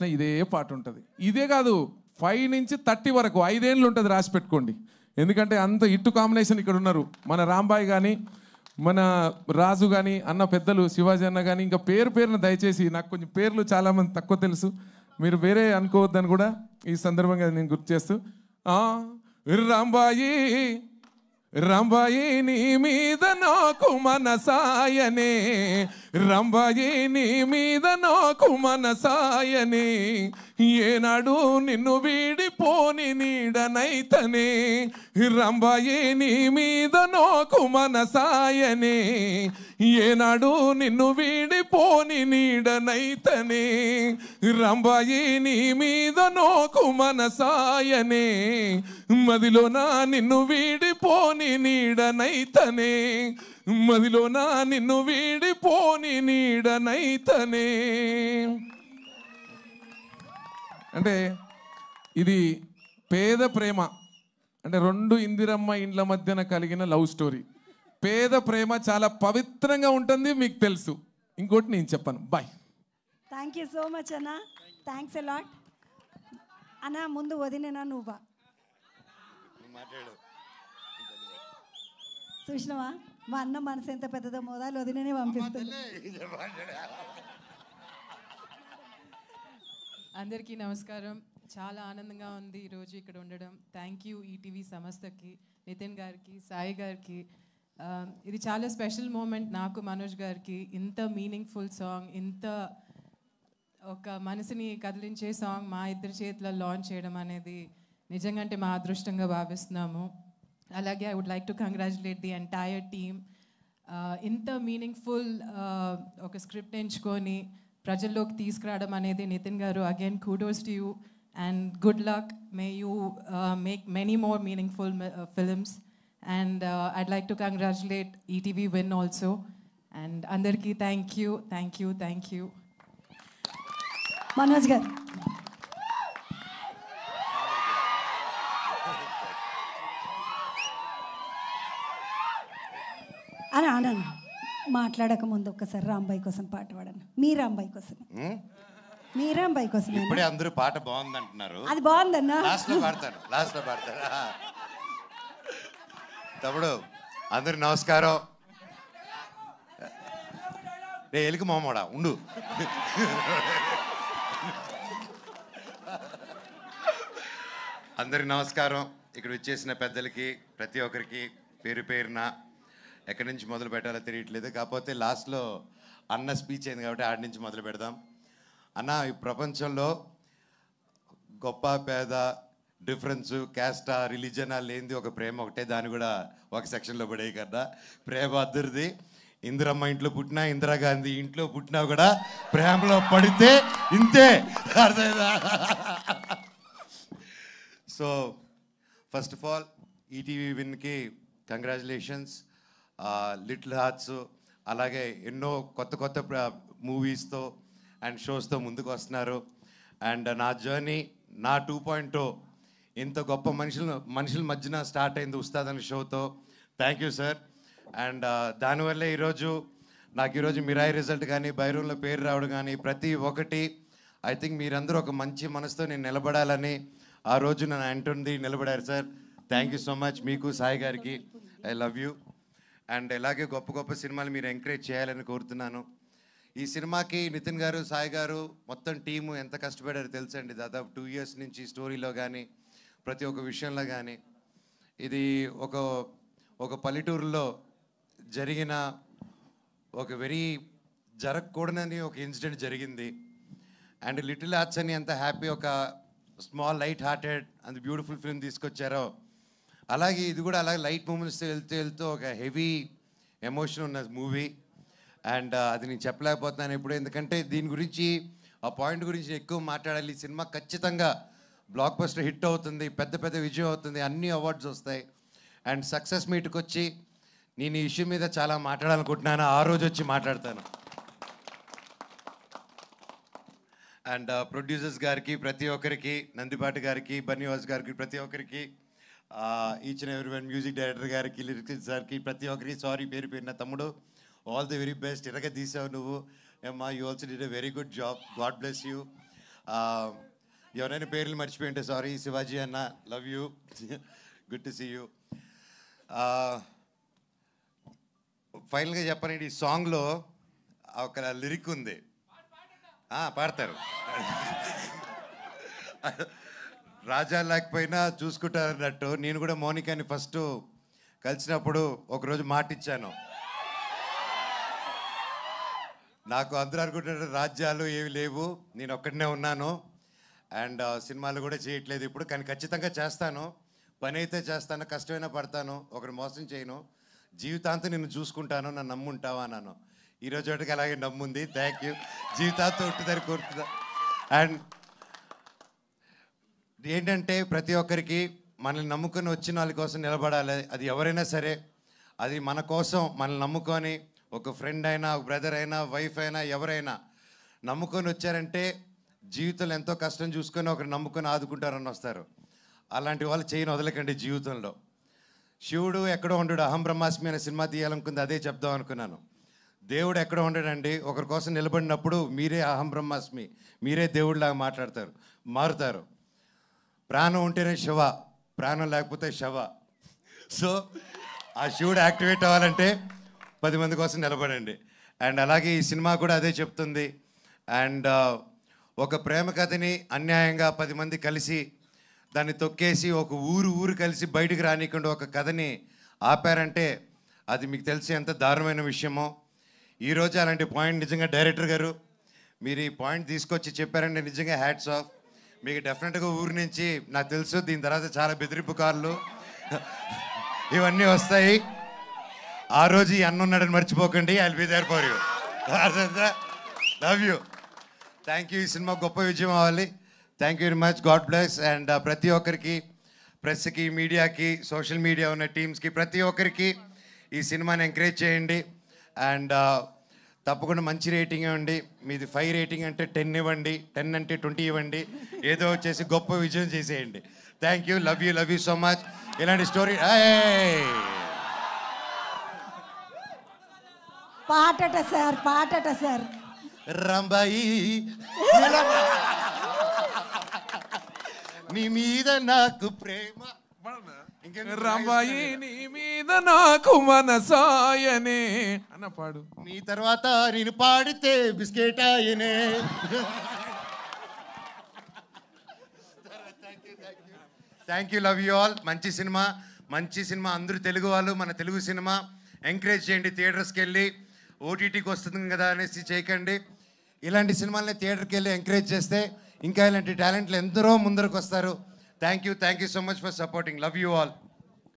చూసినా ఇదే పాట ఉంటుంది. ఇదే కాదు 5 నుంచి 30 వరకు 5 ఏళ్ళు ఉంటుంది, రాసి పెట్టుకోండి. ఎందుకంటే అంత ఇట్టు కాంబినేషన్ ఇక్కడ ఉన్నారు. మన రాంబాయ్ కానీ, మన రాజు కానీ, అన్న పెద్దలు శివాజీ అన్న కానీ, ఇంకా పేరున దయచేసి నాకు కొంచెం పేర్లు చాలామంది తక్కువ తెలుసు, మీరు వేరే అనుకోవద్దని కూడా ఈ సందర్భంగా నేను గుర్తు చేస్తూ, రాంబాయి రంబాయి నీ మీద నాకు మనసాయనే, రంబాయి నీ మీద నాకు మనసాయనే, ఏనాడు నిన్ను వీడిపోని నీడనైతనే, రంబాయి నీ మీద నాకు మనసాయనే, ఏనాడు నిన్ను వీడిపోని నీడనైతనే, రంబాయి నీ మీద నాకు మనసాయనే, మదిలో నా నిన్ను వీడిపోని నీడనైతనే, మదిలో నా నిన్ను వీడిపోని నీడనైతనే. అంటే ఇది పేద ప్రేమ, అంటే 2 ఇందిరమ్మ ఇండ్ల మధ్యన కలిగిన లవ్ స్టోరీ. పేద ప్రేమ చాలా పవిత్రంగా ఉంటుంది, మీకు తెలుసు. ఇంకోటి నేను చెప్పాను. Bye. Thank you so much అన్న, థ్యాంక్స్ ఎ లాట్ అన్న. ముందు వదినేనా నువ్వా? చూసినవా మా అన్న మనసు ఎంత పెద్దదో, మోదాలు వదిననే పంపిస్తుంది. అందరికీ నమస్కారం. చాలా ఆనందంగా ఉంది ఈరోజు ఇక్కడ ఉండడం. థ్యాంక్ యూ ఈటీవీ సంస్థకి, నితిన్ గారికి, సాయి గారికి. ఇది చాలా స్పెషల్ మూమెంట్ నాకు, మనోజ్ గారికి. ఇంత మీనింగ్ఫుల్ సాంగ్, ఇంత ఒక మనసుని కదిలించే సాంగ్ మా ఇద్దరి చేతిలో లాంచ్ చేయడం అనేది నిజంగా అంటే మా అదృష్టంగా భావిస్తున్నాము. అలాగే I would like to congratulate the entire team. ఇంత మీనింగ్ఫుల్ ఒక స్క్రిప్ట్ ఎంచుకొని ప్రజల్లోకి తీసుకురావడం అనేది Nithin garu, again kudos to you and good luck. May you make many more meaningful films. And I'd like to congratulate ETV Win also. And andarki thank you, thank you, thank you. Manoj గారు అని అనను, మాట్లాడక ముందు ఒక్కసారి రాంబాయి కోసం పాట పాడను. మీ రాంబాయి కోసం, మీ రాంబాయి కోసం. ఇప్పుడే అందరూ పాట బాగుంది అంటున్నారు. అది బాగుందన్నా, లాస్ట్ లో పాడతాను. తమ్ముడు అందరు నమస్కారం. రే ఎలుగు మామూడా ఉండు. అందరికి నమస్కారం. ఇక్కడ వచ్చేసిన పెద్దలకి ప్రతి ఒక్కరికి పేరు పేరున ఎక్కడి నుంచి మొదలు పెట్టాలో తెలియట్లేదు. కాకపోతే లాస్ట్లో అన్న స్పీచ్ అయింది కాబట్టి ఆడి నుంచి మొదలు పెడదాం. అన్న, ఈ ప్రపంచంలో గొప్ప పేద డిఫరెన్స్, క్యాస్టా, రిలీజనా లేనిది ఒక ప్రేమ ఒకటే. దాన్ని కూడా ఒక సెక్షన్లో పడేయి కదా. ప్రేమ అద్దరిది. ఇందిరమ్మ ఇంట్లో పుట్టినా, ఇందిరాగాంధీ ఇంట్లో పుట్టినా కూడా ప్రేమలో పడితే ఇంతే. అర్థమైందా? So first of all ETV విన్కి కంగ్రాచులేషన్స్. లిటిల్ హార్ట్స్ అలాగే ఎన్నో కొత్త కొత్త మూవీస్తో అండ్ షోస్తో ముందుకు వస్తున్నారు. అండ్ నా జర్నీ, నా 2.0 ఇంత గొప్ప మనుషుల మధ్యన స్టార్ట్ అయింది ఉస్తాద్ అనే షోతో. Thank you sir. అండ్ దానివల్లే ఈరోజు మిరాయి రిజల్ట్ కానీ, బైరూన్లో పేరు రావడం కానీ ప్రతి ఒక్కటి ఐ థింక్ మీరందరూ ఒక మంచి మనసుతో నేను నిలబడాలని ఆ రోజు నన్ను అంటుంది నిలబడారు sir. Thank you so much. మీకు, సాయి గారికి ఐ లవ్ యూ. అండ్ ఇలాగే గొప్ప గొప్ప సినిమాలు మీరు ఎంకరేజ్ చేయాలని కోరుతున్నాను. ఈ సినిమాకి నితిన్ గారు, సాయి గారు, మొత్తం టీము ఎంత కష్టపడారో తెలుసండి. దాదాపు 2 years నుంచి స్టోరీలో కానీ, ప్రతి ఒక్క విషయంలో కానీ. ఇది ఒక పల్లెటూరులో జరిగిన ఒక జరగకూడదని ఒక ఇన్సిడెంట్ జరిగింది. అండ్ లిటిల్ హార్ట్స్ అని ఎంత హ్యాపీ, ఒక స్మాల్ లైట్ హార్టెడ్ అంత బ్యూటిఫుల్ ఫిల్మ్ తీసుకొచ్చారో, అలాగే ఇది కూడా అలాగే లైట్ మూమెంట్స్తో వెళ్తూ ఒక హెవీ ఎమోషన్ ఉన్న మూవీ. అండ్ అది నేను చెప్పలేకపోతున్నాను ఇప్పుడు, ఎందుకంటే దీని గురించి, ఆ పాయింట్ గురించి ఎక్కువ మాట్లాడాలి. ఈ సినిమా ఖచ్చితంగా బ్లాక్ బస్టర్ హిట్ అవుతుంది, పెద్ద విజయం అవుతుంది, అన్ని అవార్డ్స్ వస్తాయి. అండ్ సక్సెస్ మీట్కి వచ్చి నేను ఈ ఇష్యూ మీద చాలా మాట్లాడాలనుకుంటున్నాను. ఆ రోజు వచ్చి మాట్లాడతాను. అండ్ ప్రొడ్యూసర్స్ గారికి, ప్రతి ఒక్కరికి, నందిపాటి గారికి, బన్నీవాస్ గారికి, ప్రతి ఒక్కరికి, each and every one, music director గారికి, లిరిక్స్ గారికి, ప్రతి ఒక్కరికి సారీ పేరు పేరున. తమ్ముడు, ఆల్ ది వెరీ బెస్ట్. ఇలాగే తీసావు నువ్వు. అమ్మా, you also did a very good job. God bless you. ఎవరైనా పేర్లు మర్చిపోయి ఉంటే సారీ. శివాజీ అన్న, love you, good to see you. ఫైనల్గా చెప్పాలంటే ఈ సాంగ్లో ఒక లిరిక్ ఉంది. పాడతారు. రాజా లేకపోయినా చూసుకుంటారు అన్నట్టు. నేను కూడా మౌనికాని ఫస్ట్ కలిసినప్పుడు ఒకరోజు మాట ఇచ్చాను. నాకు అందరూ అనుకుంటారు రాజ్యాలు ఏవి లేవు, నేను ఒక్కడనే ఉన్నాను అండ్ సినిమాలు కూడా చేయట్లేదు ఇప్పుడు, కానీ ఖచ్చితంగా చేస్తాను. పని అయితే చేస్తాను, కష్టమైనా పడతాను, ఒకరు మోసం చేయను, జీవితాంతం నిన్ను చూసుకుంటాను, నన్ను నమ్ముంటావా అన్నాను. ఈరోజు ఒకటికి అలాగే నమ్ముంది. Thank you. జీవితాంతం ఉంటుందని కోరుతుందా. అండ్ ఏంటంటే ప్రతి ఒక్కరికి మనల్ని నమ్ముకొని వచ్చిన వాళ్ళ కోసం నిలబడాలి. అది ఎవరైనా సరే, అది మన కోసం మనల్ని నమ్ముకొని, ఒక ఫ్రెండ్ అయినా, ఒక బ్రదర్ అయినా, వైఫ్ అయినా, ఎవరైనా నమ్ముకొని వచ్చారంటే జీవితంలో ఎంతో కష్టం చూసుకొని ఒకరు నమ్ముకొని ఆదుకుంటారని వస్తారు. అలాంటి వాళ్ళు చేయని వదలకండి జీవితంలో. శివుడు ఎక్కడో ఉండడు. అహం బ్రహ్మాస్మి అనే సినిమా తీయాలనుకుంది, అదే చెప్దాం అనుకున్నాను. దేవుడు ఎక్కడో ఉండడండి. ఒకరి కోసం నిలబడినప్పుడు మీరే అహం బ్రహ్మాస్మి, మీరే దేవుడిలాగా మారుతారు. ప్రాణం ఉంటేనే శివ, ప్రాణం లేకపోతే శవ. సో ఆ శివుడు యాక్టివేట్ అవ్వాలంటే 10 మంది కోసం నిలబడండి. అండ్ అలాగే ఈ సినిమా కూడా అదే చెప్తుంది. అండ్ ఒక ప్రేమ కథని అన్యాయంగా 10 మంది కలిసి దాన్ని తొక్కేసి ఒక ఊరు కలిసి బయటికి రానికుండా ఒక కథని ఆపారంటే అది మీకు తెలిసి ఎంత దారుణమైన విషయమో. ఈరోజు అలాంటి పాయింట్ నిజంగా డైరెక్టర్ గారు మీరు ఈ పాయింట్ తీసుకొచ్చి చెప్పారంటే నిజంగా హ్యాట్స్ ఆఫ్. మీకు డెఫినెట్గా ఊరి నుంచి నాకు తెలుసు దీని తర్వాత చాలా బెదిరింపు కార్లు ఇవన్నీ వస్తాయి. ఆ రోజు ఈ అన్న ఉన్నాడని మర్చిపోకండి. I will be there for you. Love you. Thank you. ఈ సినిమా గొప్ప విజయం అవ్వాలి. Thank you very much. God bless. And ప్రతి ఒక్కరికి, ప్రెస్కి, మీడియాకి, సోషల్ మీడియా ఉన్న టీమ్స్కి, ప్రతి ఒక్కరికి ఈ సినిమాని ఎంకరేజ్ చేయండి. అండ్ తప్పకుండా మంచి రేటింగ్ ఇవ్వండి. మీది 5 రేటింగ్ అంటే 10 ఇవ్వండి, 10 అంటే 20 ఇవ్వండి. ఏదో వచ్చేసి గొప్ప విజయం చేసేయండి. Thank you. Love you so much. ఇలాంటి స్టోరీ పాటట సార్ రంబాయి నీ మీద నాకు ప్రేమ, రంబాయి నీ మీద నాకు మనసాయనే అన్న పాడు. నీ తర్వాత నేను పాడితే బిస్కెట్ ఆయనే. Thank you. Love you all. మంచి సినిమా అందరూ తెలుగు వాళ్ళు, మన తెలుగు సినిమా ఎంకరేజ్ చేయండి. థియేటర్స్కి వెళ్ళి ఓటీటీకి వస్తుంది కదా అనేసి చేయకండి. ఇలాంటి సినిమాలని థియేటర్కి వెళ్ళి ఎంకరేజ్ చేస్తే ఇంకా ఇలాంటి టాలెంట్లు ఎందరో ముందరకు వస్తారు. Thank you so much for supporting. Love you all.